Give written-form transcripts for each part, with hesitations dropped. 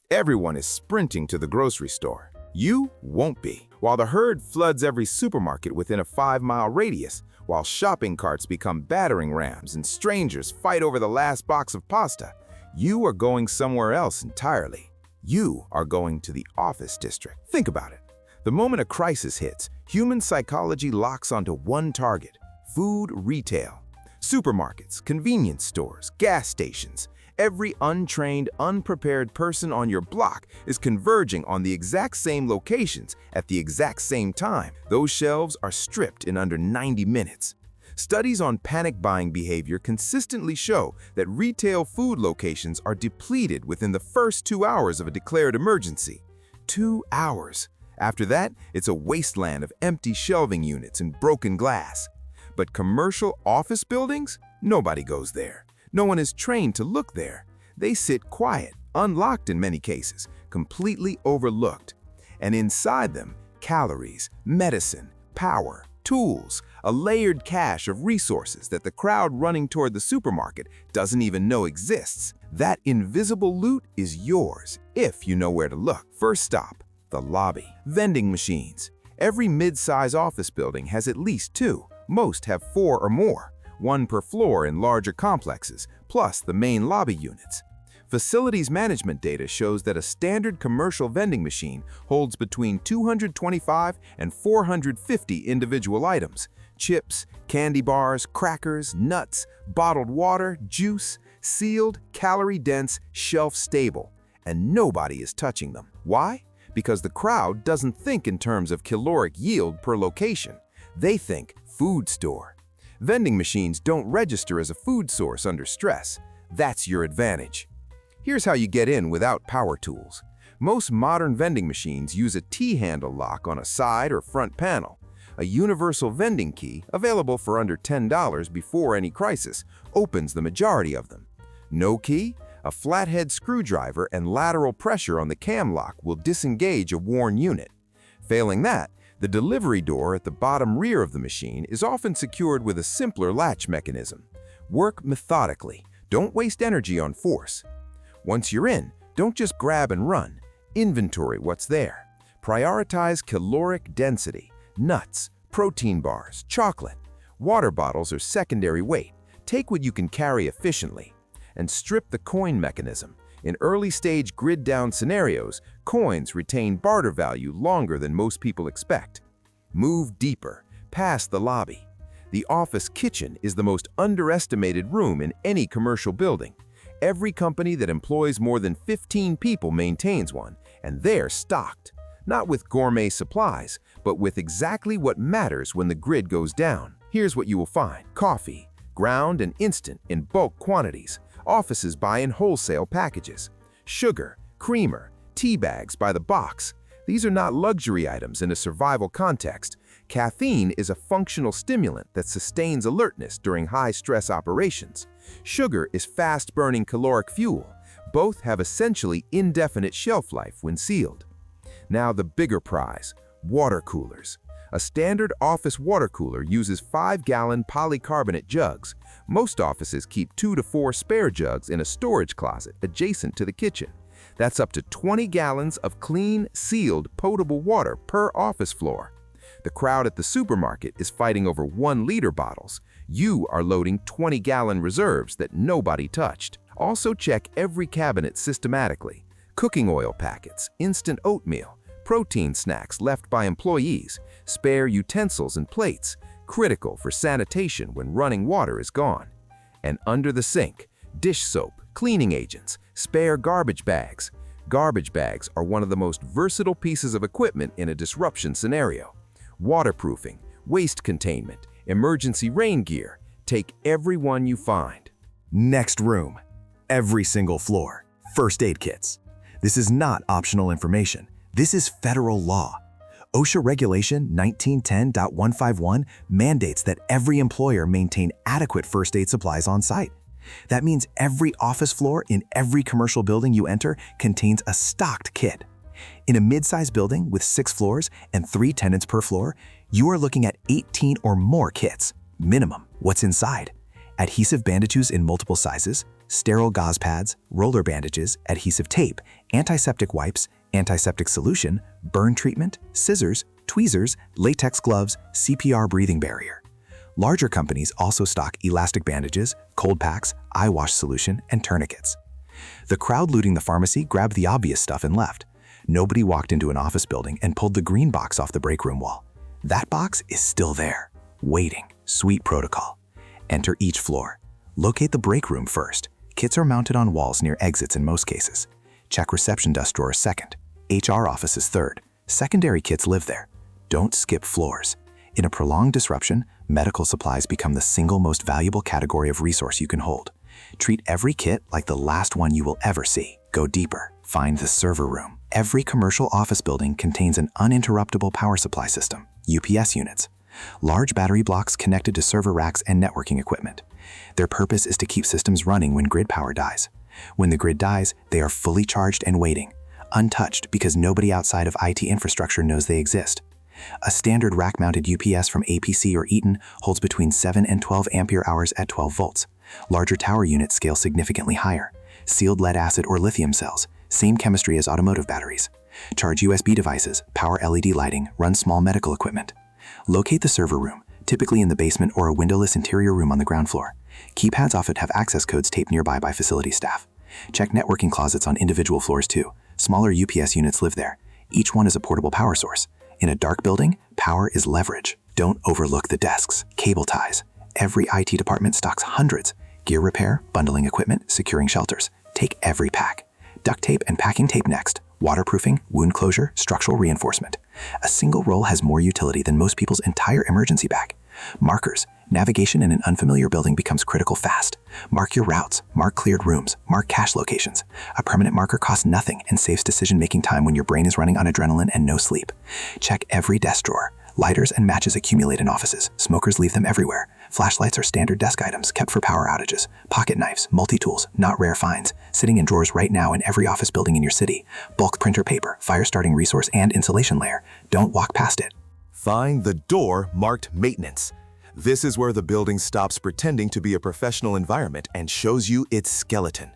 Everyone is sprinting to the grocery store. You won't be. While the herd floods every supermarket within a 5-mile radius, while shopping carts become battering rams and strangers fight over the last box of pasta, you are going somewhere else entirely. You are going to the office district. Think about it. The moment a crisis hits, human psychology locks onto one target: food retail. Supermarkets, convenience stores, gas stations. Every untrained, unprepared person on your block is converging on the exact same locations at the exact same time. Those shelves are stripped in under 90 minutes. Studies on panic buying behavior consistently show that retail food locations are depleted within the first 2 hours of a declared emergency. 2 hours. After that, it's a wasteland of empty shelving units and broken glass. But commercial office buildings? Nobody goes there. No one is trained to look there. They sit quiet, unlocked in many cases, completely overlooked. And inside them, calories, medicine, power, tools, a layered cache of resources that the crowd running toward the supermarket doesn't even know exists. That invisible loot is yours, if you know where to look. First stop, the lobby. Vending machines. Every mid-size office building has at least 2. Most have 4 or more. 1 per floor in larger complexes, plus the main lobby units. Facilities management data shows that a standard commercial vending machine holds between 225 and 450 individual items: chips, candy bars, crackers, nuts, bottled water, juice, sealed, calorie-dense, shelf-stable. And nobody is touching them. Why? Because the crowd doesn't think in terms of caloric yield per location. They think food store. Vending machines don't register as a food source under stress. That's your advantage. Here's how you get in without power tools. Most modern vending machines use a T-handle lock on a side or front panel. A universal vending key, available for under $10 before any crisis, opens the majority of them. No key? A flathead screwdriver and lateral pressure on the cam lock will disengage a worn unit. Failing that, the delivery door at the bottom rear of the machine is often secured with a simpler latch mechanism. Work methodically. Don't waste energy on force. Once you're in, don't just grab and run. Inventory what's there. Prioritize caloric density. Nuts, protein bars, chocolate. Water bottles are secondary weight. Take what you can carry efficiently. And strip the coin mechanism. In early-stage grid-down scenarios, coins retain barter value longer than most people expect. Move deeper, past the lobby. The office kitchen is the most underestimated room in any commercial building. Every company that employs more than 15 people maintains one, and they're stocked. Not with gourmet supplies, but with exactly what matters when the grid goes down. Here's what you will find. Coffee, ground and instant in bulk quantities. Offices buy in wholesale packages. Sugar, creamer, tea bags by the box. These are not luxury items in a survival context. Caffeine is a functional stimulant that sustains alertness during high-stress operations. Sugar is fast-burning caloric fuel. Both have essentially indefinite shelf life when sealed. Now the bigger prize, water coolers. A standard office water cooler uses 5-gallon polycarbonate jugs. Most offices keep 2 to 4 spare jugs in a storage closet adjacent to the kitchen. That's up to 20 gallons of clean, sealed, potable water per office floor. The crowd at the supermarket is fighting over 1-liter bottles. You are loading 20-gallon reserves that nobody touched. Also check every cabinet systematically. Cooking oil packets, instant oatmeal, protein snacks left by employees, spare utensils and plates, critical for sanitation when running water is gone. And under the sink, dish soap, cleaning agents, spare garbage bags. Garbage bags are one of the most versatile pieces of equipment in a disruption scenario. Waterproofing, waste containment, emergency rain gear. Take every one you find. Next room. Every single floor. First aid kits. This is not optional information. This is federal law. OSHA Regulation 1910.151 mandates that every employer maintain adequate first aid supplies on site. That means every office floor in every commercial building you enter contains a stocked kit. In a mid-sized building with 6 floors and 3 tenants per floor, you are looking at 18 or more kits, minimum. What's inside? Adhesive bandages in multiple sizes, sterile gauze pads, roller bandages, adhesive tape, antiseptic wipes, antiseptic solution, burn treatment, scissors, tweezers, latex gloves, CPR breathing barrier. Larger companies also stock elastic bandages, cold packs, eye wash solution, and tourniquets. The crowd looting the pharmacy grabbed the obvious stuff and left. Nobody walked into an office building and pulled the green box off the break room wall. That box is still there, waiting. Sweet protocol. Enter each floor. Locate the break room first. Kits are mounted on walls near exits in most cases. Check reception desk drawers second. HR offices third. Secondary kits live there. Don't skip floors. In a prolonged disruption, medical supplies become the single most valuable category of resource you can hold. Treat every kit like the last one you will ever see. Go deeper. Find the server room. Every commercial office building contains an uninterruptible power supply system, UPS units. Large battery blocks connected to server racks and networking equipment. Their purpose is to keep systems running when grid power dies. When the grid dies, they are fully charged and waiting, untouched because nobody outside of IT infrastructure knows they exist. A standard rack-mounted UPS from APC or Eaton holds between 7 and 12 ampere hours at 12 volts. Larger tower units scale significantly higher. Sealed lead-acid or lithium cells, same chemistry as automotive batteries. Charge USB devices, power LED lighting, run small medical equipment. Locate the server room, typically in the basement or a windowless interior room on the ground floor. Keypads often have access codes taped nearby by facility staff. Check networking closets on individual floors too. Smaller UPS units live there. Each one is a portable power source. In a dark building, power is leverage. Don't overlook the desks, cable ties. Every IT department stocks hundreds. Gear repair, bundling equipment, securing shelters. Take every pack. Duct tape and packing tape next. Waterproofing, wound closure, structural reinforcement. A single roll has more utility than most people's entire emergency bag. Markers. Navigation in an unfamiliar building becomes critical fast. Mark your routes, mark cleared rooms, mark cache locations. A permanent marker costs nothing and saves decision-making time when your brain is running on adrenaline and no sleep. Check every desk drawer. Lighters and matches accumulate in offices. Smokers leave them everywhere. Flashlights are standard desk items kept for power outages. Pocket knives, multi-tools, not rare finds, sitting in drawers right now in every office building in your city. Bulk printer paper, fire-starting resource, and insulation layer. Don't walk past it. Find the door marked maintenance. This is where the building stops pretending to be a professional environment and shows you its skeleton.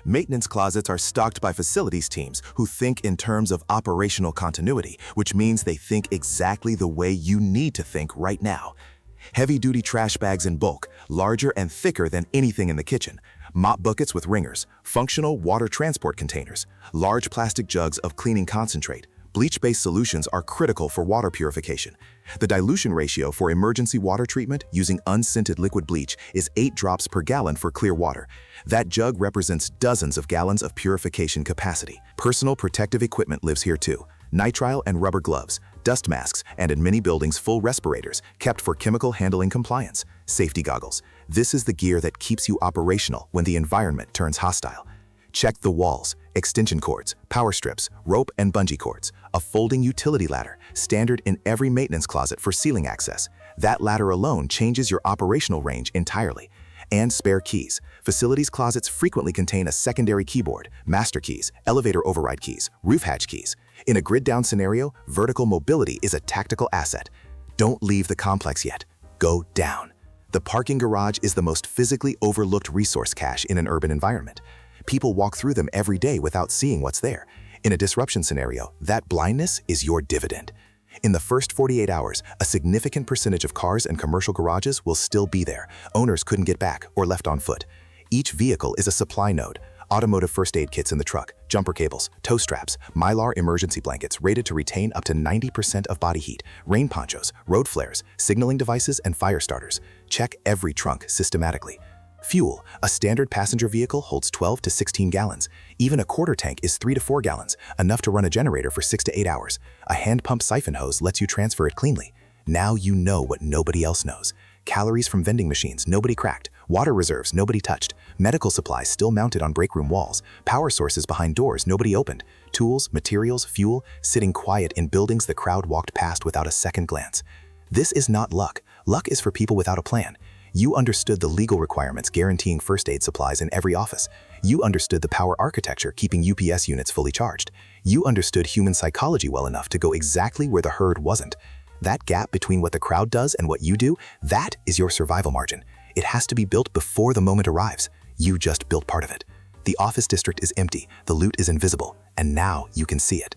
Maintenance closets are stocked by facilities teams who think in terms of operational continuity, which means they think exactly the way you need to think right now. Heavy-duty trash bags in bulk, larger and thicker than anything in the kitchen. Mop buckets with ringers, functional water transport containers, large plastic jugs of cleaning concentrate. Bleach-based solutions are critical for water purification. The dilution ratio for emergency water treatment using unscented liquid bleach is 8 drops per gallon for clear water. That jug represents dozens of gallons of purification capacity. Personal protective equipment lives here too. Nitrile and rubber gloves, dust masks, and in many buildings full respirators, kept for chemical handling compliance. Safety goggles. This is the gear that keeps you operational when the environment turns hostile. Check the walls, extension cords, power strips, rope and bungee cords, a folding utility ladder, standard in every maintenance closet for ceiling access. That ladder alone changes your operational range entirely. And spare keys. Facilities closets frequently contain a secondary keyboard, master keys, elevator override keys, roof hatch keys. In a grid-down scenario, vertical mobility is a tactical asset. Don't leave the complex yet. Go down. The parking garage is the most physically overlooked resource cache in an urban environment. People walk through them every day without seeing what's there. In a disruption scenario, that blindness is your dividend. In the first 48 hours, a significant percentage of cars and commercial garages will still be there. Owners couldn't get back or left on foot. Each vehicle is a supply node. Automotive first aid kits in the truck, jumper cables, tow straps, Mylar emergency blankets rated to retain up to 90% of body heat, rain ponchos, road flares, signaling devices, and fire starters. Check every trunk systematically. Fuel. A standard passenger vehicle holds 12 to 16 gallons. Even a quarter tank is 3 to 4 gallons, enough to run a generator for 6 to 8 hours. A hand-pump siphon hose lets you transfer it cleanly. Now you know what nobody else knows. Calories from vending machines nobody cracked. Water reserves nobody touched. Medical supplies still mounted on break room walls. Power sources behind doors nobody opened. Tools, materials, fuel, sitting quiet in buildings the crowd walked past without a second glance. This is not luck. Luck is for people without a plan. You understood the legal requirements guaranteeing first aid supplies in every office. You understood the power architecture keeping UPS units fully charged. You understood human psychology well enough to go exactly where the herd wasn't. That gap between what the crowd does and what you do, that is your survival margin. It has to be built before the moment arrives. You just built part of it. The office district is empty, the loot is invisible, and now you can see it.